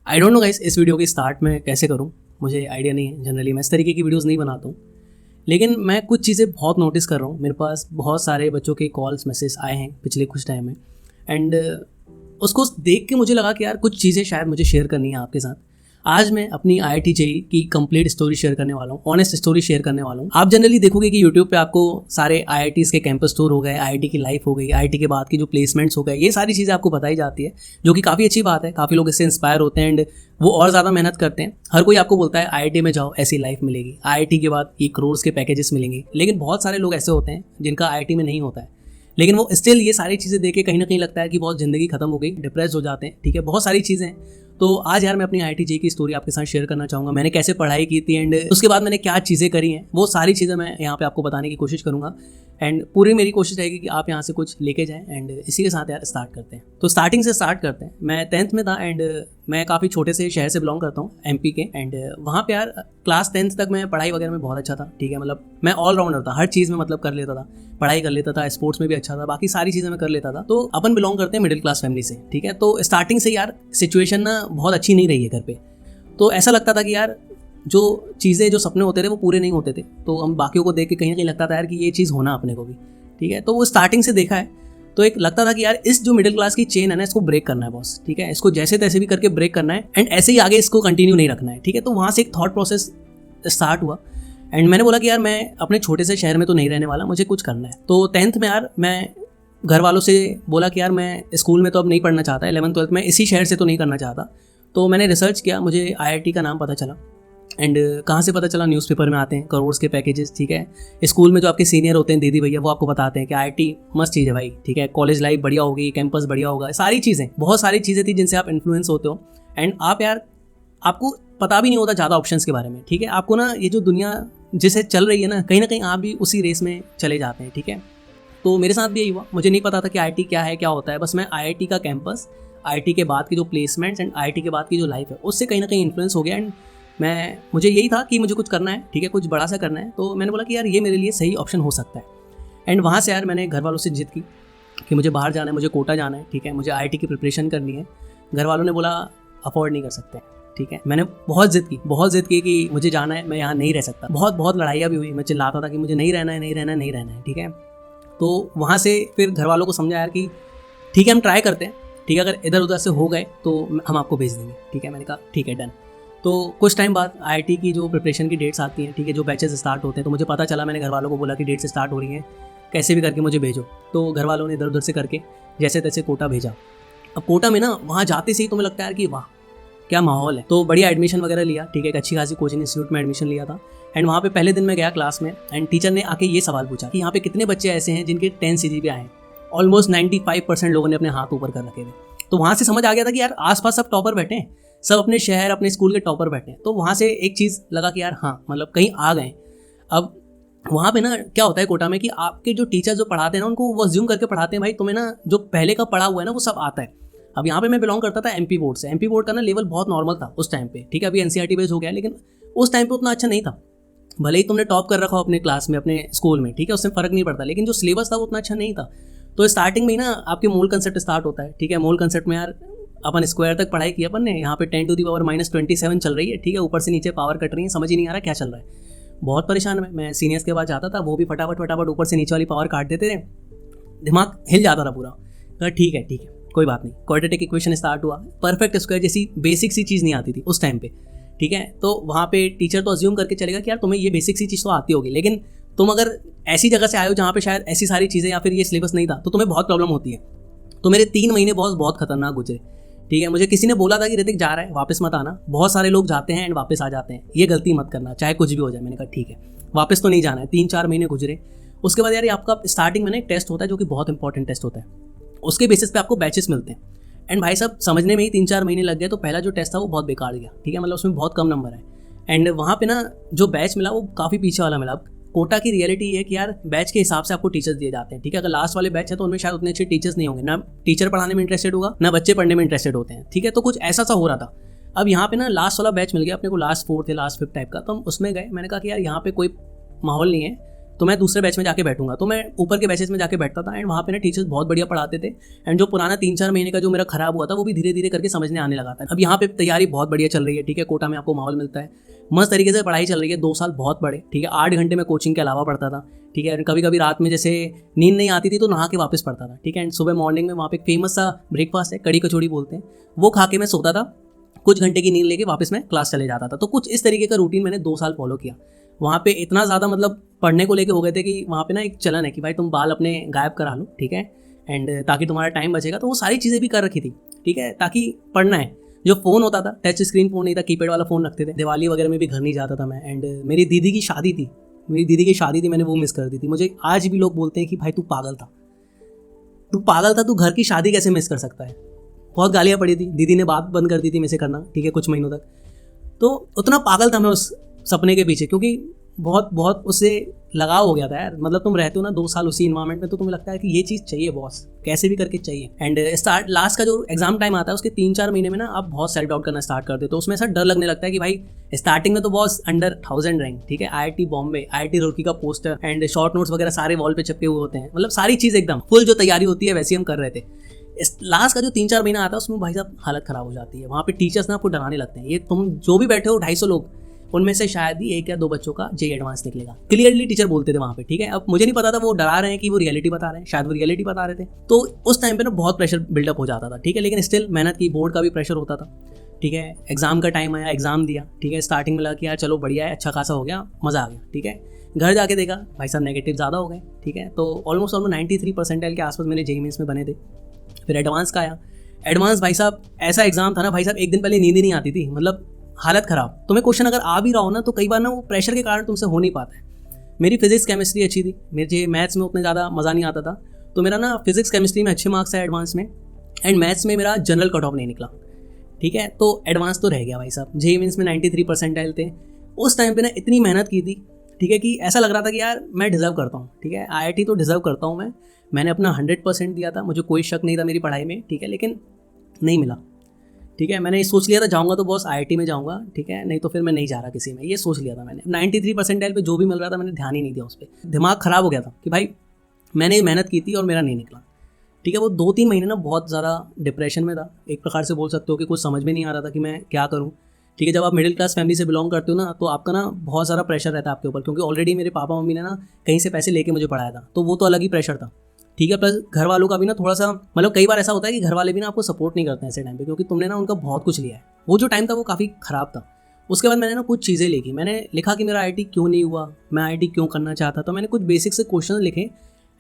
I don't know guys, इस video की start में कैसे करूं, मुझे आइडिया नहीं है। जनरली मैं इस तरीके की वीडियोस नहीं बनाता हूं, लेकिन मैं कुछ चीज़ें बहुत नोटिस कर रहा हूं। मेरे पास बहुत सारे बच्चों के कॉल्स मैसेज आए हैं पिछले कुछ टाइम में, एंड उसको देख के मुझे लगा कि यार कुछ चीज़ें शायद मुझे शेयर करनी है आपके साथ। आज मैं अपनी IIT JEE की कंप्लीट स्टोरी शेयर करने वाला हूँ, ऑनेस्ट स्टोरी शेयर करने वाला हूँ। आप जनरली देखोगे कि यूट्यूब पे आपको सारे IITs के कैंपस टूर हो गए, IIT की लाइफ हो गई, IIT के बाद की जो प्लेसमेंट्स हो गए, ये सारी चीज़ें आपको बताई जाती है, जो कि काफ़ी अच्छी बात है। काफ़ी लोग इससे इंस्पायर होते हैं एंड वो और ज़्यादा मेहनत करते हैं। हर कोई आपको बोलता है IIT में जाओ, ऐसी लाइफ मिलेगी, IIT के बाद ये करोड़ के पैकेजेस मिलेंगे, लेकिन बहुत सारे लोग ऐसे होते हैं जिनका IIT में नहीं होता है, लेकिन वो स्टिल ये सारी चीज़ें देख के कहीं ना कहीं लगता है कि बहुत ज़िंदगी खत्म हो गई, डिप्रेस हो जाते हैं। ठीक है, बहुत सारी चीज़ें हैं। तो आज यार मैं अपनी IIT JEE की स्टोरी आपके साथ शेयर करना चाहूँगा। मैंने कैसे पढ़ाई की थी एंड उसके बाद मैंने क्या चीज़ें करी हैं, वो सारी चीज़ें मैं यहाँ पे आपको बताने की कोशिश करूँगा। एंड पूरी मेरी कोशिश रहेगी कि आप यहाँ से कुछ लेके जाएं। एंड इसी के साथ यार स्टार्ट करते हैं। तो स्टार्टिंग से स्टार्ट करते हैं। मैं 10th में था एंड मैं काफ़ी छोटे से शहर से बिलोंग करता हूँ, MP के। एंड वहाँ पे यार क्लास 10th तक मैं पढ़ाई वगैरह में बहुत अच्छा था। ठीक है, मतलब मैं ऑलराउंडर था, हर चीज़ में मतलब कर लेता था, पढ़ाई कर लेता था, स्पोर्ट्स में भी अच्छा था, बाकी सारी चीज़ें मैं कर लेता था। तो अपन बिलोंग करते हैं मिडिल क्लास फैमिली से। ठीक है, तो स्टार्टिंग से यार सिचुएशन ना बहुत अच्छी नहीं रही है घर पे। तो ऐसा लगता था कि यार जो चीज़ें, जो सपने होते थे वो पूरे नहीं होते थे। तो हम बाकियों को देख के कहीं ना कहीं लगता था यार कि ये चीज़ होना अपने को भी। ठीक है, तो वो स्टार्टिंग से देखा है, तो एक लगता था कि यार इस जो मिडिल क्लास की चेन है ना, इसको ब्रेक करना है बॉस। ठीक है, इसको जैसे तैसे भी करके ब्रेक करना है एंड ऐसे ही आगे इसको कंटिन्यू नहीं रखना है। ठीक है, तो वहाँ से एक थॉट प्रोसेस स्टार्ट हुआ एंड मैंने बोला कि यार मैं अपने छोटे से शहर में तो नहीं रहने वाला, मुझे कुछ करना है। तो 10th में यार मैं घर वालों से बोला कि यार मैं स्कूल में तो अब नहीं पढ़ना चाहता, 11th 12th में इसी शहर से तो नहीं करना चाहता। तो मैंने रिसर्च किया, मुझे IIT का नाम पता चला। एंड कहाँ से पता चला? न्यूज़पेपर में आते हैं करोड़ के पैकेजेस। ठीक है, स्कूल में जो आपके सीनियर होते हैं, दीदी भैया, वो आपको बताते हैं कि IIT मस्त चीज़ है भाई। ठीक है, कॉलेज लाइफ बढ़िया होगी, कैंपस बढ़िया होगा, सारी चीज़ें, बहुत सारी चीज़ें थी जिनसे आप इन्फ्लुएंस होते हो। एंड आप यार आपको पता भी नहीं होता ज़्यादा ऑप्शंस के बारे में। ठीक है, आपको ना ये जो दुनिया जिसे चल रही है ना, कहीं ना कहीं आप भी उसी रेस में चले जाते हैं। ठीक है, तो मेरे साथ भी यही हुआ। मुझे नहीं पता था कि IIT क्या है, क्या होता है। बस मैं IIT का कैंपस, IIT के बाद की जो प्लेसमेंट्स एंड IIT के बाद की जो लाइफ है, उससे कहीं ना कहीं इन्फ्लुएंस हो गया। एंड मुझे यही था कि मुझे कुछ करना है। ठीक है, कुछ बड़ा सा करना है। तो मैंने बोला कि यार ये मेरे लिए सही ऑप्शन हो सकता है। एंड वहाँ से यार मैंने घर वालों से जिद की कि मुझे बाहर जाना है, मुझे कोटा जाना है। ठीक है, मुझे IIT की प्रिपरेशन करनी है। घर वालों ने बोला अफोर्ड नहीं कर सकते। ठीक है, मैंने बहुत जिद की कि मुझे जाना है, मैं यहाँ नहीं रह सकता। बहुत लड़ाइयाँ भी हुई, मैं चिल्लाता था कि मुझे नहीं रहना है। ठीक है, तो वहाँ से फिर घर वालों को समझा यार कि ठीक है हम ट्राई करते हैं। ठीक है, अगर इधर उधर से हो गए तो हम आपको भेज देंगे। ठीक है, मैंने कहा ठीक है, डन। तो कुछ टाइम बाद IIT की जो प्रिपरेशन की डेट्स आती हैं, ठीक है, जो बैचेस स्टार्ट होते हैं, तो मुझे पता चला। मैंने घर वालों को बोला कि डेट्स स्टार्ट हो रही हैं, कैसे भी करके मुझे भेजो। तो घर वालों ने इधर उधर से करके जैसे तैसे कोटा भेजा। अब कोटा में ना वहाँ जाते से ही तुम्हें लगता है यार कि वाह क्या माहौल है। तो बढ़िया एडमिशन वगैरह लिया। ठीक है, एक अच्छी खासी कोचिंग इंस्टीट्यूट में एडमिशन लिया था। एंड वहाँ पे पहले दिन मैं गया क्लास में एंड टीचर ने आके ये सवाल पूछा कि यहाँ पे कितने बच्चे ऐसे हैं जिनके 10 CGPA आए हैं। ऑलमोस्ट 95% लोगों ने अपने हाथ ऊपर कर रखे थे। तो वहाँ से समझ आ गया था कि यार आसपास सब टॉपर बैठे हैं, सब अपने शहर अपने स्कूल के टॉपर बैठे हैं। तो वहाँ से एक चीज़ लगा कि यार हाँ, मतलब कहीं आ गए। अब वहाँ पे ना क्या होता है कोटा में कि आपके जो टीचर जो पढ़ाते हैं ना, उनको वो अज्यूम करके पढ़ाते हैं भाई तुम्हें ना जो पहले का पढ़ा हुआ है ना वो सब आता है। अब यहाँ पे मैं बिलोंग करता था MP बोर्ड से। MP बोर्ड का ना लेवल बहुत नॉर्मल था उस टाइम पे। ठीक है, अभी NCERT बेस हो गया, लेकिन उस टाइम पे उतना अच्छा नहीं था। भले ही तुमने टॉप कर रखा हो अपने क्लास में, अपने स्कूल में, ठीक है, उससे फ़र्क नहीं पड़ता, लेकिन जो सिलेबस था वो उतना अच्छा नहीं था। तो स्टार्टिंग में ही ना आपके मूल कंसेप्ट स्टार्ट होता है। ठीक है, मूल कंसेप्ट में यार अपन स्क्वायर तक पढ़ाई की अपन ने, यहाँ पे 10⁻⁻27 चल रही है। ठीक है, ऊपर से नीचे पावर कट रही है, समझ ही नहीं आ रहा क्या चल रहा है। बहुत परेशान मैं सीनियर्स के पास जाता था, वो भी फटाफट ऊपर से नीचे वाली पावर काट देते थे, दिमाग हिल जाता था पूरा। ठीक है कोई बात नहीं। क्वाड्रेटिक इक्वेशन स्टार्ट हुआ, परफेक्ट स्क्वायर जैसी बेसिक सी चीज़ नहीं आती थी उस टाइम पे। ठीक है, तो वहाँ पे टीचर तो अज्यूम करके चलेगा कि यार तुम्हें ये बेसिक सी चीज़ तो आती होगी, लेकिन तुम अगर ऐसी जगह से आए हो जहाँ पे शायद ऐसी सारी चीज़ें या फिर ये सिलेबस नहीं था, तो तुम्हें बहुत प्रॉब्लम होती है। तो मेरे 3 महीने बहुत खतरनाक गुजरे। ठीक है, मुझे किसी ने बोला था कि ऋतिक जा रहा है, वापस मत आना। बहुत सारे लोग जाते हैं एंड वापस आ जाते हैं, ये गलती मत करना, चाहे कुछ भी हो जाए। मैंने कहा ठीक है, वापस तो नहीं जाना है। 3-4 महीने गुजरे। उसके बाद यार आपका स्टार्टिंग में ना एक टेस्ट होता है जो कि बहुत इंपॉर्टेंट टेस्ट होता है। उसके बेसिस पे आपको बैचेस मिलते हैं। एंड भाई साहब समझने में ही 3-4 महीने लग गए। तो पहला जो टेस्ट था वो बहुत बेकार गया। ठीक है, मतलब उसमें बहुत कम नंबर है। एंड वहाँ पे ना जो बैच मिला वो काफ़ी पीछे वाला मिला। कोटा की रियलिटी ये है कि यार बैच के हिसाब से आपको टीचर्स दिए जाते हैं। ठीक है, अगर लास्ट वाले बैच है तो उनमें शायद उतने अच्छे टीचर्स नहीं होंगे, ना टीचर पढ़ाने में इंटरेस्टेड होगा, ना बच्चे पढ़ने में इंटरेस्टेड होते हैं। ठीक है, तो कुछ ऐसा सा हो रहा था। अब यहाँ पे ना लास्ट वाला बैच मिल गया अपने को, लास्ट 4th या लास्ट 5th टाइप का। तो हम उसमें गए। मैंने कहा कि यार यहाँ पे कोई माहौल नहीं है, तो मैं दूसरे बैच में जाके बैठूंगा, तो मैं ऊपर के बैचेस में जाके बैठता था एंड वहाँ पे ना टीचर्स बहुत बढ़िया पढ़ाते थे एंड जो पुराना 3-4 महीने का जो मेरा खराब हुआ था वो भी धीरे धीरे करके समझने आने लगा था। अब यहाँ पे तैयारी बहुत बढ़िया चल रही है, ठीक है, कोटा में आपको माहौल मिलता है, मस्त तरीके से पढ़ाई चल रही है, 2 साल बहुत बड़े, ठीक है, 8 घंटे में कोचिंग के अलावा पढ़ता था, ठीक है, कभी कभी रात में जैसे नींद नहीं आती थी तो नहा के वापस पढ़ता था, ठीक है, एंड सुबह मॉर्निंग में वहाँ पे एक फेमस सा ब्रेकफास्ट है, कड़ी कचौड़ी बोलते हैं, वो खा के मैं सोता था, कुछ घंटे की नींद लेके वापस मैं क्लास चले जाता था। तो कुछ इस तरीके का रूटीन मैंने 2 साल फॉलो किया। वहाँ पे इतना ज़्यादा मतलब पढ़ने को लेके हो गए थे कि वहाँ पे ना एक चलन है कि भाई तुम बाल अपने गायब करा लो, ठीक है, एंड ताकि तुम्हारा टाइम बचेगा, तो वो सारी चीज़ें भी कर रखी थी, ठीक है, ताकि पढ़ना है। जो फ़ोन होता था टच स्क्रीन फ़ोन नहीं था, कीपैड वाला फ़ोन रखते थे। दिवाली वगैरह में भी घर नहीं जाता था मैं, एंड मेरी दीदी की शादी थी, मैंने वो मिस कर दी थी। मुझे आज भी लोग बोलते हैं कि भाई तू पागल था, तू घर की शादी कैसे मिस कर सकता है। बहुत गालियाँ पड़ी थी, दीदी ने बात बंद कर दी थी मेरे से करना, ठीक है, कुछ महीनों तक। तो उतना पागल था मैं उस सपने के पीछे, क्योंकि बहुत उससे लगाव हो गया था यार। मतलब तुम रहते हो ना 2 साल उसी इन्वायरमेंट में, तो तुम्हें लगता है कि ये चीज़ चाहिए बॉस, कैसे भी करके चाहिए। एंड लास्ट का जो एग्जाम टाइम आता है उसके 3-4 महीने में ना आप बहुत सेल्फ डाउट करना स्टार्ट करते हो, तो उसमें ऐसा डर लगने लगता है कि भाई स्टार्टिंग में तो बॉस अंडर 1000 रैंक, ठीक है, IIT बॉम्बे, IIT रुड़की का पोस्टर एंड शॉर्ट नोट्स वगैरह सारे वॉल पे चिपके हुए होते हैं, मतलब सारी चीज़ एकदम फुल जो तैयारी होती है वैसे हम कर रहे थे। लास्ट का जो 3-4 महीना आता है उसमें भाई साहब हालत ख़राब हो जाती है। वहाँ पे टीचर्स ना आपको डराने लगते हैं, ये तुम जो भी बैठे हो 250 लोग, उनमें से शायद ही 1 या 2 बच्चों का JEE एडवांस निकलेगा, क्लियरली टीचर बोलते थे वहाँ पे, ठीक है। अब मुझे नहीं पता था वो डरा रहे हैं कि वो रियलिटी बता रहे हैं, शायद वो रियलिटी बता रहे थे। तो उस टाइम पे ना बहुत प्रेशर बिल्डअप हो जाता था, ठीक है, लेकिन स्टिल मेहनत की, बोर्ड का भी प्रेशर होता था, ठीक है। एग्जाम का टाइम आया, एग्जाम दिया, ठीक है, स्टार्टिंग में लगा कि यार चलो बढ़िया है, अच्छा खासा हो गया, मज़ा आ गया, ठीक है। घर जाके देखा भाई साहब नेगेटिव ज़्यादा हो गए, ठीक है, तो ऑलमोस्ट 93 परसेंटाइल के आसपास मेरे JEE मेंस में बने थे। फिर एडवांस का आया, एडवांस भाई साहब ऐसा एग्जाम था ना भाई साहब, एक दिन पहले नींद ही नहीं आती थी, मतलब हालत ख़राब। तुम्हें क्वेश्चन अगर आ भी रहा हो ना तो कई बार ना वो प्रेशर के कारण तुमसे हो नहीं पाता है। मेरी फिजिक्स केमिस्ट्री अच्छी थी, मेरे मैथ्स में उतने ज़्यादा मज़ा नहीं आता था, तो मेरा ना फिजिक्स केमिस्ट्री में अच्छे मार्क्स आए एडवांस में, एंड मैथ्स में मेरा जनरल कट ऑफ नहीं निकला, ठीक है, तो एडवांस तो रह गया भाई साहब। JEE मेंस में 93 परसेंटाइल थे। उस टाइम पे ना इतनी मेहनत की थी, ठीक है, कि ऐसा लग रहा था कि यार मैं डिज़र्व करता हूँ, ठीक है, IIT तो डिज़र्व करता हूँ मैंने अपना 100% दिया था, मुझे कोई शक नहीं था मेरी पढ़ाई में, ठीक है, लेकिन नहीं मिला, ठीक है। मैंने सोच लिया था जाऊँगा तो बॉस IIT में जाऊँगा, ठीक है, नहीं तो फिर मैं नहीं जा रहा किसी में, ये सोच लिया था मैंने। 93 परसेंटाइल पे जो भी मिल रहा था मैंने ध्यान ही नहीं दिया उस पर, दिमाग ख़राब हो गया था कि भाई मैंने मेहनत की थी और मेरा नहीं निकला, ठीक है। वो 2-3 महीने ना बहुत ज़्यादा डिप्रेशन में था, एक प्रकार से बोल सकते हो कि कुछ समझ में नहीं आ रहा था कि मैं क्या करूँ, ठीक है। जब आप मिडिल क्लास फैमिली से बिलोंग करते हो ना तो आपका ना बहुत सारा प्रेशर रहता है आपके ऊपर, क्योंकि ऑलरेडी मेरे पापा मम्मी ने ना कहीं से पैसे लेके मुझे पढ़ाया था, तो वो तो अलग ही प्रेशर था, ठीक है। प्लस घर वालों का भी ना थोड़ा सा, मतलब कई बार ऐसा होता है कि घर वाले भी ना आपको सपोर्ट नहीं करते हैं ऐसे टाइम पे, क्योंकि तुमने ना उनका बहुत कुछ लिया है। वो जो टाइम था वो काफ़ी ख़राब था। उसके बाद मैंने ना कुछ चीज़ें लिखी, मैंने लिखा कि मेरा IIT क्यों नहीं हुआ, मैं IIT क्यों करना चाहता, तो मैंने कुछ बेसिक से क्वेश्चन लिखे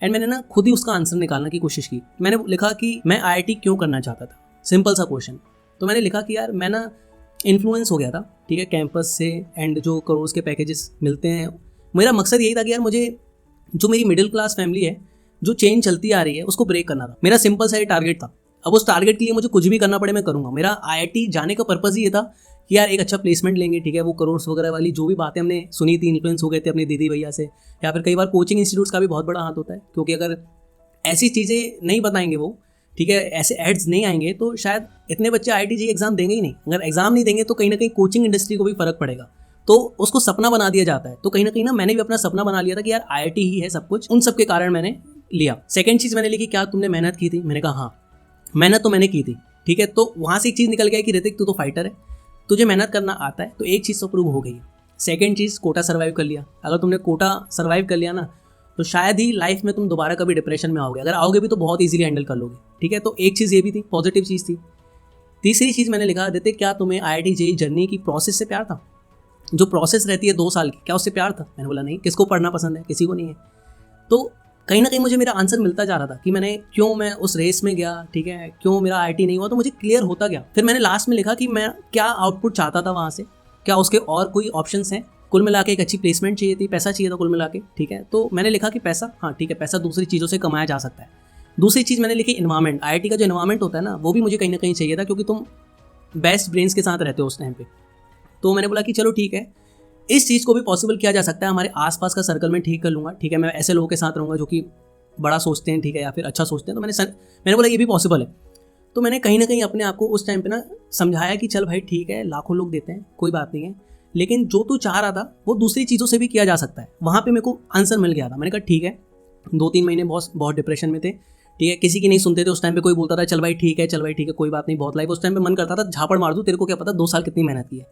एंड मैंने ना खुद ही उसका आंसर निकालने की कोशिश की। मैंने लिखा कि मैं IIT क्यों करना चाहता था, सिंपल सा क्वेश्चन। तो मैंने लिखा कि यार मैं ना इन्फ्लुएंस हो गया था, ठीक है, कैंपस से एंड जो करोड़ के पैकेजेस मिलते हैं। मेरा मकसद यही था कि यार मुझे जो मेरी मिडिल क्लास फैमिली है, जो चेन चलती आ रही है, उसको ब्रेक करना था। मेरा सिंपल सा ये टारगेट था। अब उस टारगेट के लिए मुझे कुछ भी करना पड़े मैं करूँगा। मेरा IIT जाने का पर्पज़ ही ये था कि यार एक अच्छा प्लेसमेंट लेंगे, ठीक है, वो करोड़ वगैरह वाली जो भी बातें हमने सुनी थी, इन्फ्लुएंस हो गए थे अपनी दीदी भैया से, या फिर कई बार कोचिंग इंस्टीट्यूट्स का भी बहुत बड़ा हाथ होता है, क्योंकि अगर ऐसी चीज़ें नहीं बताएंगे वो, ठीक है, ऐसे एड्स नहीं आएंगे तो शायद इतने बच्चे IIT JEE एग्जाम देंगे ही नहीं। अगर एग्जाम नहीं देंगे तो कहीं ना कहीं कोचिंग इंडस्ट्री को भी फर्क पड़ेगा, तो उसको सपना बना दिया जाता है। तो कहीं ना मैंने भी अपना सपना बना लिया था कि यार IIT ही है सब कुछ। उन सब के कारण मैंने लिया। सेकंड चीज़ मैंने लिखी, क्या तुमने मेहनत की थी? मैंने कहा हाँ, मेहनत तो मैंने की थी, ठीक है। तो वहाँ से एक चीज़ निकल गया कि ऋतिक तू तो फाइटर है, तुझे मेहनत करना आता है, तो एक चीज़ तो प्रूव हो गई। सेकंड चीज़, कोटा सर्वाइव कर लिया। अगर तुमने कोटा सर्वाइव कर लिया ना तो शायद ही लाइफ में तुम दोबारा कभी डिप्रेशन में आओगे। अगर आओगे भी तो बहुत ईजिली हैंडल कर लोगे, ठीक है। तो एक चीज़ ये भी थी, पॉजिटिव चीज़ थी। तीसरी चीज़ मैंने लिखा, ऋतिक क्या तुम्हें IIT JEE जर्नी की प्रोसेस से प्यार था? जो प्रोसेस रहती है 2 साल की, क्या उससे प्यार था? मैंने बोला नहीं। किसको पढ़ना पसंद है? किसी को नहीं है। तो कहीं ना कहीं मुझे मेरा आंसर मिलता जा रहा था कि मैं उस रेस में गया, ठीक है, क्यों मेरा IIT नहीं हुआ, तो मुझे क्लियर होता गया। फिर मैंने लास्ट में लिखा कि मैं क्या आउटपुट चाहता था वहाँ से, क्या उसके और कोई ऑप्शंस हैं। कुल मिला के एक अच्छी प्लेसमेंट चाहिए थी, पैसा चाहिए था कुल मिला के, ठीक है। तो मैंने लिखा कि पैसा, हाँ ठीक है, पैसा दूसरी चीज़ों से कमाया जा सकता है। दूसरी चीज़ मैंने लिखी इन्वायरमेंट। IIT का जो इन्वायरमेंट होता है ना, वो भी मुझे कहीं ना कहीं चाहिए था, क्योंकि तुम बेस्ट ब्रेन्स के साथ रहते हो उस टाइम पे। तो मैंने बोला कि चलो ठीक है, इस चीज़ को भी पॉसिबल किया जा सकता है, हमारे आसपास का सर्कल में ठीक कर लूँगा, ठीक है, मैं ऐसे लोगों के साथ रहूँगा जो कि बड़ा सोचते हैं, ठीक है, या फिर अच्छा सोचते हैं। तो मैंने बोला ये भी पॉसिबल है। तो मैंने कहीं ना कहीं अपने आप को उस टाइम पे ना समझाया कि चल भाई ठीक है, लाखों लोग देते हैं, कोई बात नहीं है, लेकिन जो तू चाह रहा था वो दूसरी चीज़ों से भी किया जा सकता है। वहाँ पे मेरे को आंसर मिल गया था। मैंने कहा ठीक है, 2-3 महीने बहुत डिप्रेशन में थे, ठीक है, किसी की नहीं सुनते थे उस टाइम पे। कोई बोलता था चल भाई ठीक है, चल भाई ठीक है, कोई बात नहीं, बहुत लाइफ। उस टाइम पे मन करता था झापड़ मार दूँ, तेरे को क्या पता 2 साल कितनी मेहनत की है,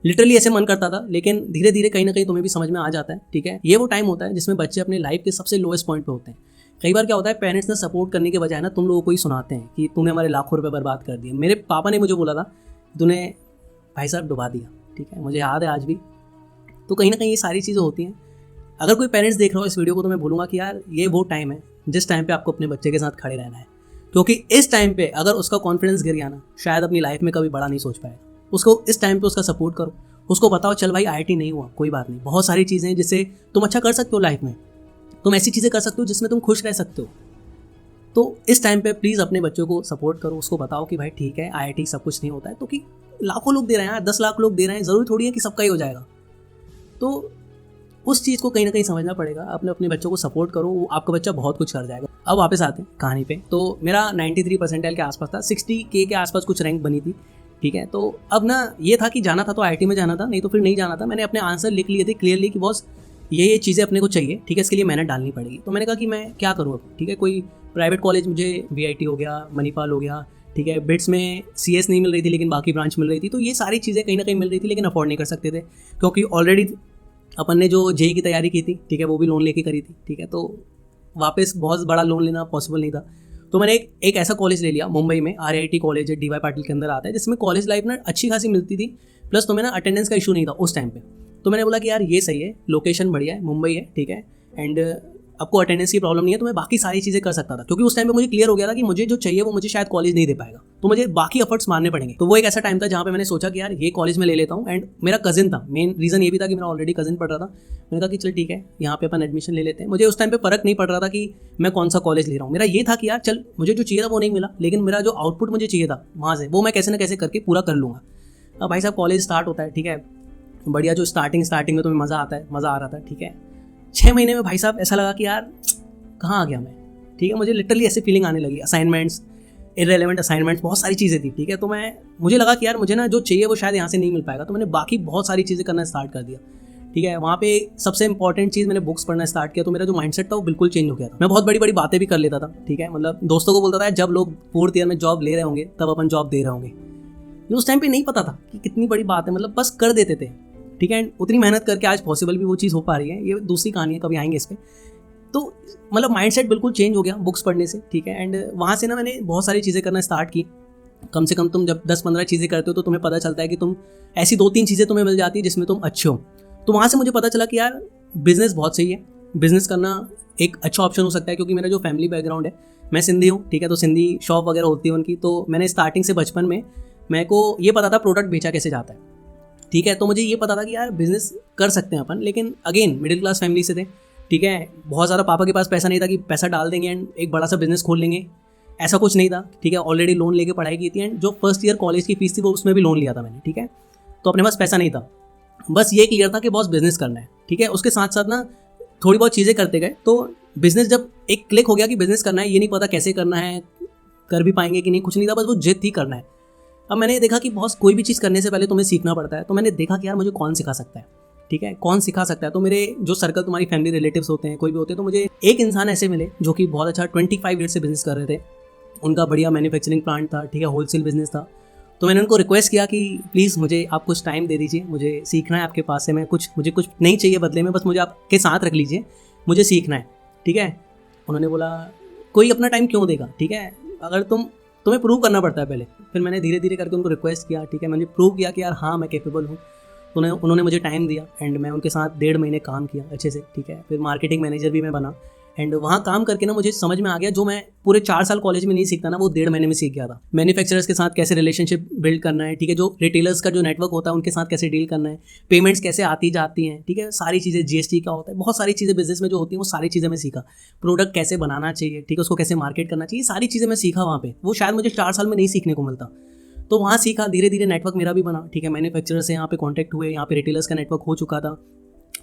लिटरली ऐसे मन करता था। लेकिन धीरे धीरे कहीं ना कहीं तुम्हें भी समझ में आ जाता है, ठीक है। ये वो टाइम होता है जिसमें बच्चे अपने लाइफ के सबसे लोएस्ट पॉइंट पे होते हैं। कई बार क्या होता है, पेरेंट्स ने सपोर्ट करने के बजाय ना तुम लोगों को ही सुनाते हैं कि तूने हमारे लाखों रुपए बर्बाद कर दिए। मेरे पापा ने मुझे बोला था तूने भाई साहब डुबा दिया, ठीक है, मुझे याद है आज भी। तो कहीं ना कहीं ये सारी चीज़ें होती हैं। अगर कोई पेरेंट्स देख रहा हो इस वीडियो को तो मैं बोलूँगा कि यार ये वो टाइम है जिस टाइम पे आपको अपने बच्चे के साथ खड़े रहना है, क्योंकि इस टाइम पे अगर उसका कॉन्फिडेंस गिर गया ना, शायद अपनी लाइफ में कभी बड़ा नहीं सोच पाएगा। उसको इस टाइम पे उसका सपोर्ट करो, उसको बताओ चल भाई IIT नहीं हुआ कोई बात नहीं, बहुत सारी चीज़ें हैं जिससे तुम अच्छा कर सकते हो लाइफ में। तुम ऐसी चीज़ें कर सकते हो जिसमें तुम खुश रह सकते हो। तो इस टाइम पे प्लीज़ अपने बच्चों को सपोर्ट करो, उसको बताओ कि भाई ठीक है IIT सब कुछ नहीं होता है, तो कि लाखों लोग दे रहे हैं यार, 10 लाख लोग दे रहे हैं, ज़रूरी थोड़ी है कि सबका ही हो जाएगा। तो उस चीज़ को कहीं ना कहीं समझना पड़ेगा। अपने बच्चों को सपोर्ट करो, आपका बच्चा बहुत कुछ कर जाएगा। अब वापस आते हैं कहानी पे। तो मेरा 93 परसेंटाइल के आसपास था, 60K के आसपास कुछ रैंक बनी थी, ठीक है। तो अब ना ये था कि जाना था तो IIT में जाना था, नहीं तो फिर नहीं जाना था। मैंने अपने आंसर लिख लिए थे क्लियरली कि बॉस ये चीज़ें अपने को चाहिए, ठीक है, इसके लिए मेहनत डालनी पड़ेगी। तो मैंने कहा कि मैं क्या करूँ अब, ठीक है, कोई प्राइवेट कॉलेज, मुझे VIT हो गया, मणिपाल हो गया, ठीक है, बिट्स में CS नहीं मिल रही थी लेकिन बाकी ब्रांच मिल रही थी। तो ये सारी चीज़ें कहीं ना कहीं मिल रही थी लेकिन अफोर्ड नहीं कर सकते थे, क्योंकि ऑलरेडी अपन ने जो JEE की तैयारी की थी, ठीक है, वो भी लोन लेके करी थी, ठीक है। तो वापस बहुत बड़ा लोन लेना पॉसिबल नहीं था। तो मैंने एक ऐसा कॉलेज ले लिया मुंबई में, RIT कॉलेज है, DY पाटिल के अंदर आता है, जिसमें कॉलेज लाइफ ना अच्छी खासी मिलती थी, प्लस तुम्हें ना अटेंडेंस का इशू नहीं था उस टाइम पे। तो मैंने बोला कि यार ये सही है, लोकेशन बढ़िया है, मुंबई है, ठीक है, एंड आपको अटेंडेंस की प्रॉब्लम नहीं है, तो मैं बाकी सारी चीज़ें कर सकता था, क्योंकि उस टाइम पे मुझे क्लियर हो गया था कि मुझे जो चाहिए वो मुझे शायद कॉलेज नहीं दे पाएगा, तो मुझे बाकी एफर्ट्स मारने पड़ेंगे। तो वो एक ऐसा टाइम था जहाँ पे मैंने सोचा कि यार ये कॉलेज में ले लेता हूँ। एंड मेरा कजिन था, मेन रीज़न ये भी था कि मेरा ऑलरेडी कजिन पढ़ रहा था। मैंने कहा कि चल ठीक है, यहाँ पे अपन एडमिशन ले लेते हैं। मुझे उस टाइम पे फर्क नहीं पड़ रहा था कि मैं कौन सा कॉलेज ले रहा हूँ। मेरा ये था कि यार चल, मुझे जो चाहिए था वो नहीं मिला, लेकिन मेरा जो आउटपुट मुझे चाहिए था वहाँ से, वो मैं कैसे ना कैसे करके पूरा कर लूँगा। अब भाई साहब कॉलेज स्टार्ट होता है, ठीक है, बढ़िया, जो स्टार्टिंग में तुम्हें मज़ा आता है, मज़ा आ रहा था, ठीक है। 6 महीने में भाई साहब ऐसा लगा कि यार कहाँ आ गया मैं, ठीक है, मुझे लिटरली ऐसे फीलिंग आने लगी। असाइनमेंट्स, इररेलेवेंट असाइनमेंट्स, बहुत सारी चीज़ें थी, ठीक है। तो मुझे लगा कि यार मुझे ना जो चाहिए वो शायद यहाँ से नहीं मिल पाएगा, तो मैंने बाकी बहुत सारी चीज़ें करना स्टार्ट कर दिया, ठीक है। वहाँ पे सबसे इंपॉर्टेंट चीज़, मैंने बुक्स पढ़ना स्टार्ट किया। तो मेरा जो माइंडसेट था वो बिल्कुल चेंज हो गया था। मैं बहुत बड़ी बड़ी बातें भी कर लेता था, ठीक है, मतलब दोस्तों को बोलता था जब लोग 4th ईयर में जॉब ले रहे होंगे तब अपन जॉब दे रहे होंगे। उस टाइम पे नहीं पता था कि कितनी बड़ी बात है, मतलब बस कर देते थे, ठीक है। एंड उतनी मेहनत करके आज पॉसिबल भी वो चीज़ हो पा रही है, ये दूसरी कहानी है, कभी आएंगे इस पर। तो मतलब माइंडसेट बिल्कुल चेंज हो गया बुक्स पढ़ने से, ठीक है। एंड वहाँ से ना मैंने बहुत सारी चीज़ें करना स्टार्ट की। कम से कम तुम जब 10-15 चीज़ें करते हो तो तुम्हें पता चलता है कि तुम ऐसी 2-3 चीज़ें तुम्हें मिल जाती है जिसमें तुम अच्छे हो। तो वहाँ से मुझे पता चला कि यार बिज़नेस बहुत सही है, बिज़नेस करना एक अच्छा ऑप्शन हो सकता है, क्योंकि मेरा जो फैमिली बैकग्राउंड है, मैं सिंधी हूँ, ठीक है, तो सिंधी शॉप वगैरह होती है उनकी। तो मैंने स्टार्टिंग से बचपन में मेरे को ये पता था प्रोडक्ट बेचा कैसे जाता है, ठीक है। तो मुझे ये पता था कि यार बिज़नेस कर सकते हैं अपन, लेकिन अगेन मिडिल क्लास फैमिली से थे, ठीक है। बहुत ज़्यादा पापा के पास पैसा नहीं था कि पैसा डाल देंगे एंड एक बड़ा सा बिज़नेस खोल लेंगे, ऐसा कुछ नहीं था, ठीक है। ऑलरेडी लोन लेके पढ़ाई की थी, एंड जो फर्स्ट ईयर कॉलेज की फीस थी वो उसमें भी लोन लिया था मैंने, ठीक है। तो अपने पास पैसा नहीं था, बस ये क्लियर था कि बॉस बिज़नेस करना है, ठीक है। उसके साथ साथ ना थोड़ी बहुत चीज़ें करते गए। तो बिज़नेस जब एक क्लिक हो गया कि बिज़नेस करना है, ये नहीं पता कैसे करना है, कर भी पाएंगे कि नहीं, कुछ नहीं था, बस वो जिद थी करना है। अब मैंने देखा कि बॉस कोई भी चीज़ करने से पहले तुम्हें सीखना पड़ता है। तो मैंने देखा कि यार मुझे कौन सिखा सकता है, ठीक है, कौन सिखा सकता है। तो मेरे जो सर्कल, तुम्हारी फैमिली रिलेटिव्स होते हैं, कोई भी होते हैं, तो मुझे एक इंसान ऐसे मिले जो कि बहुत अच्छा 25 ईयर से बिज़नेस कर रहे थे। उनका बढ़िया मैन्युफैक्चरिंग प्लांट था, ठीक है, होलसेल बिजनेस था। तो मैंने उनको रिक्वेस्ट किया कि प्लीज़ मुझे आप कुछ टाइम दे दीजिए, मुझे सीखना है आपके पास से, मुझे कुछ नहीं चाहिए बदले में, बस मुझे आपके साथ रख लीजिए, मुझे सीखना है, ठीक है। उन्होंने बोला कोई अपना टाइम क्यों देगा, ठीक है, अगर तुम्हें प्रूव करना पड़ता है पहले। फिर मैंने धीरे धीरे करके उनको रिक्वेस्ट किया, ठीक है, मैंने प्रूव किया कि यार हाँ मैं कैपेबल हूँ। तो उन्होंने मुझे टाइम दिया एंड मैं उनके साथ 1.5 महीने काम किया अच्छे से, ठीक है। फिर मार्केटिंग मैनेजर भी मैं बना एंड वहाँ काम करके ना मुझे समझ में आ गया, जो मैं पूरे 4 साल कॉलेज में नहीं सीखता ना, वो 1.5 महीने में सीख गया था। मैन्युफैक्चरर्स के साथ कैसे रिलेशनशिप बिल्ड करना है, ठीक है, जो रिटेलर्स का जो नेटवर्क होता है उनके साथ कैसे डील करना है, पेमेंट्स कैसे आती जाती हैं, ठीक है, सारी चीज़ें, GST क्या होता है, बहुत सारी चीज़ें बिजनेस में जो होती हैं वो सारी चीज़ें मैं सीखा। प्रोडक्ट कैसे बनाना चाहिए, ठीक है, उसको कैसे मार्केट करना चाहिए, सारी चीज़ें मैं सीखा वहाँ पे। वो शायद मुझे 4 साल में नहीं सीखने को मिलता। तो वहाँ सीखा, धीरे धीरे नेटवर्क मेरा भी बना, ठीक है, मैन्युफैक्चरर से यहाँ पे कॉन्टैक्ट हुए, यहाँ पे रिटेलर्स का नेटवर्क हो चुका था,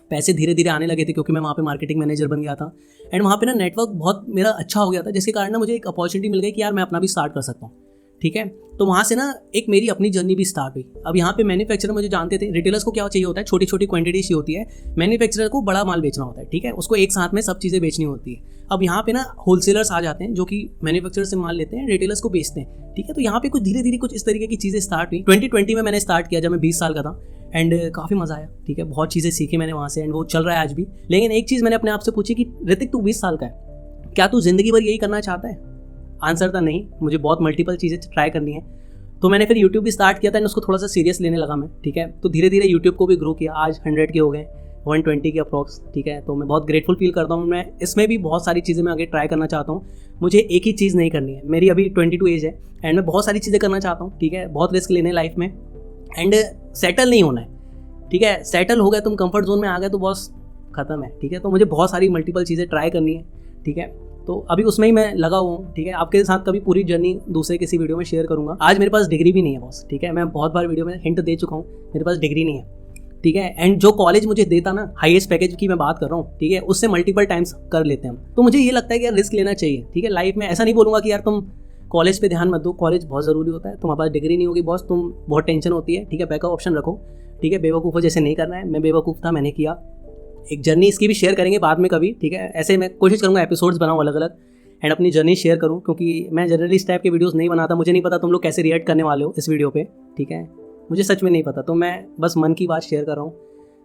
पैसे धीरे धीरे आने लगे थे क्योंकि मैं वहाँ पे मार्केटिंग मैनेजर बन गया था। एंड वहाँ पे ना नेटवर्क बहुत मेरा अच्छा हो गया था, जिसके कारण ना मुझे एक अपॉर्चुनिटी मिल गई कि यार मैं अपना भी स्टार्ट कर सकता हूँ, ठीक है। तो वहाँ से ना एक मेरी अपनी जर्नी भी स्टार्ट हुई। अब यहाँ पे मैन्युफैक्चरर मुझे जानते थे, रिटेलर्स को क्या चाहिए होता है, छोटी छोटी क्वांटिटी चाहिए होती है, मैन्युफैक्चरर को बड़ा माल बेचना होता है, ठीक है, उसको एक साथ में सब चीज़ें बेचनी होती है। अब यहाँ पे ना होलसेलर्स आ जाते हैं जो कि मैन्युफैक्चरर से माल लेते हैं, रिटेलर्स को बेचते हैं, ठीक है। तो यहाँ पे कुछ धीरे धीरे कुछ इस तरीके की चीज़ें स्टार्ट हुई। 2020 में मैंने स्टार्ट किया जब मैं 20 साल का था, एंड काफ़ी मज़ा आया, ठीक है, बहुत चीज़ें सीखी मैंने वहाँ से, एंड वो चल रहा है आज भी। लेकिन एक चीज़ मैंने अपने आप से पूछी कि ऋतिक तू 20 साल का है, क्या तू ज़िंदगी भर यही करना चाहता है? आंसर था नहीं, मुझे बहुत मल्टीपल चीज़ें ट्राई करनी है। तो मैंने फिर यूट्यूब भी स्टार्ट किया था, एंड उसको थोड़ा सा सीरियस लेने लगा मैं, ठीक है। तो धीरे धीरे यूट्यूब को भी ग्रो किया, आज 100 के हो गए, 120 के अप्रॉक्स, ठीक है। तो मैं बहुत ग्रेटफुल फील करता हूँ। मैं इसमें भी बहुत सारी चीज़ें मैं आगे ट्राई करना चाहता हूँ। मुझे एक ही चीज़ नहीं करनी है। मेरी अभी 22 एज है, एंड मैं बहुत सारी चीज़ें करना चाहता हूँ, ठीक है, बहुत रिस्क लेने लाइफ में, एंड सेटल नहीं होना है, ठीक है। सेटल हो गए, तुम कंफर्ट जोन में आ गए तो बॉस खत्म है, ठीक है। तो मुझे बहुत सारी मल्टीपल चीज़ें ट्राई करनी है, ठीक है। तो अभी उसमें ही मैं लगा हुआ हूँ, ठीक है। आपके साथ कभी पूरी जर्नी दूसरे किसी वीडियो में शेयर करूँगा। आज मेरे पास डिग्री भी नहीं है बॉस, ठीक है। मैं बहुत बार वीडियो में हिंट दे चुका हूँ, मेरे पास डिग्री नहीं है, ठीक है। एंड जो कॉलेज मुझे देता ना, हाईएस्ट पैकेज की मैं बात कर रहा हूँ, ठीक है, उससे मल्टीपल टाइम्स कर लेते हैं हम। तो मुझे ये लगता है कि यार रिस्क लेना चाहिए, ठीक है। लाइफ में ऐसा नहीं बोलूँगा कि यार तुम कॉलेज पे ध्यान मत दो, कॉलेज बहुत ज़रूरी होता है। तुम्हारे पास डिग्री नहीं होगी बॉस, तुम बहुत टेंशन होती है, ठीक है, बैकअप ऑप्शन रखो, ठीक है। बेवकूफ़ों जैसे नहीं करना है, मैं बेवकूफ़ था, मैंने किया। एक जर्नी इसकी भी शेयर करेंगे बाद में कभी, ठीक है। ऐसे मैं कोशिश करूँगा एपिसोड्स बनाऊँ अलग अलग, एंड अपनी जर्नी शेयर करूँ, क्योंकि मैं जनरली इस टाइप के वीडियोस नहीं बनाता। मुझे नहीं पता तुम लोग कैसे रिएक्ट करने वाले हो इस वीडियो पे, ठीक है, मुझे सच में नहीं पता। तो मैं बस मन की बात शेयर कर रहा हूँ।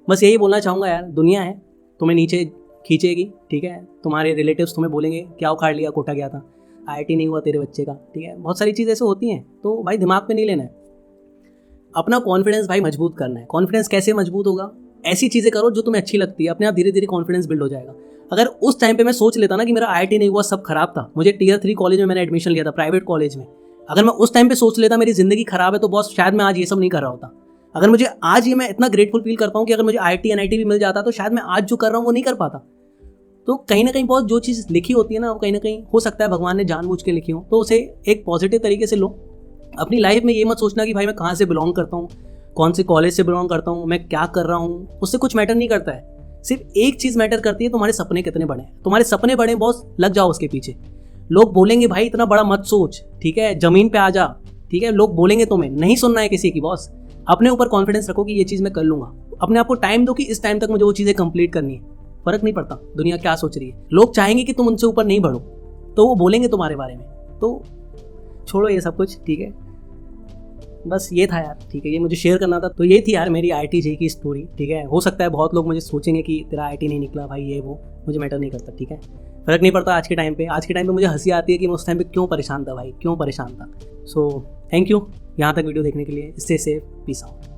बस यही बोलना चाहूँगा यार, दुनिया है, तुम्हें नीचे खींचेगी, ठीक है। तुम्हारे रिलेटिव्स तुम्हें बोलेंगे क्या उखाड़ लिया, कोटा गया था, IIT नहीं हुआ तेरे बच्चे का, ठीक है। बहुत सारी चीज़ ऐसे होती हैं, तो भाई दिमाग पे नहीं लेना है। अपना कॉन्फिडेंस भाई मजबूत करना है। कॉन्फिडेंस कैसे मजबूत होगा? ऐसी चीज़ें करो जो तुम्हें अच्छी लगती है, अपने आप धीरे धीरे कॉन्फिडेंस बिल्ड हो जाएगा। अगर उस टाइम पे मैं सोच लेता ना कि मेरा IIT नहीं हुआ, सब खराब था, मुझे Tier 3 कॉलेज में मैंने एडमिशन लिया था, प्राइवेट कॉलेज में, अगर मैं उस टाइम पे सोच लेता मेरी ज़िंदगी खराब है, तो बॉस शायद मैं आज ये सब नहीं कर रहा होता। अगर मुझे आज ये मैं इतना ग्रेटफुल फील करता हूँ कि अगर मुझे IIT NIT भी मिल जाता तो शायद मैं आज जो कर रहा हूँ वो नहीं कर पाता। तो कहीं ना कहीं बहुत जो चीज़ लिखी होती है ना, वो कहीं ना कहीं हो सकता है भगवान ने जानबूझ के लिखी हो, तो उसे एक पॉजिटिव तरीके से लो। अपनी लाइफ में ये मत सोचना कि भाई मैं कहाँ से बिलोंग करता हूँ, कौन से कॉलेज से बिलोंग करता हूँ, मैं क्या कर रहा हूँ, उससे कुछ मैटर नहीं करता है। सिर्फ एक चीज़ मैटर करती है, तुम्हारे सपने कितने बड़े हैं। तुम्हारे सपने बड़े बॉस, लग जाओ उसके पीछे। लोग बोलेंगे भाई इतना बड़ा मत सोच, ठीक है, ज़मीन पे आ जा, ठीक है, लोग बोलेंगे, तुम्हें नहीं सुनना है किसी की बॉस। अपने ऊपर कॉन्फिडेंस रखो कि ये चीज़ मैं कर लूँगा। अपने आप को टाइम दो कि इस टाइम तक मुझे वो चीज़ें कंप्लीट करनी है। फ़र्क नहीं पड़ता दुनिया क्या सोच रही है। लोग चाहेंगे कि तुम उनसे ऊपर नहीं बढ़ो, तो वो बोलेंगे तुम्हारे बारे में, तो छोड़ो ये सब कुछ, ठीक है। बस ये था यार, ठीक है, ये मुझे शेयर करना था। तो ये थी यार मेरी IIT JEE की स्टोरी, ठीक है। हो सकता है बहुत लोग मुझे सोचेंगे कि तेरा IIT नहीं निकला भाई, ये वो, मुझे मैटर नहीं करता, ठीक है, फ़र्क नहीं पड़ता। आज के टाइम पे मुझे हंसी आती है कि मैं उस टाइम पे क्यों परेशान था भाई, क्यों परेशान था। सो थैंक यू यहाँ तक वीडियो देखने के लिए। Stay safe, peace out.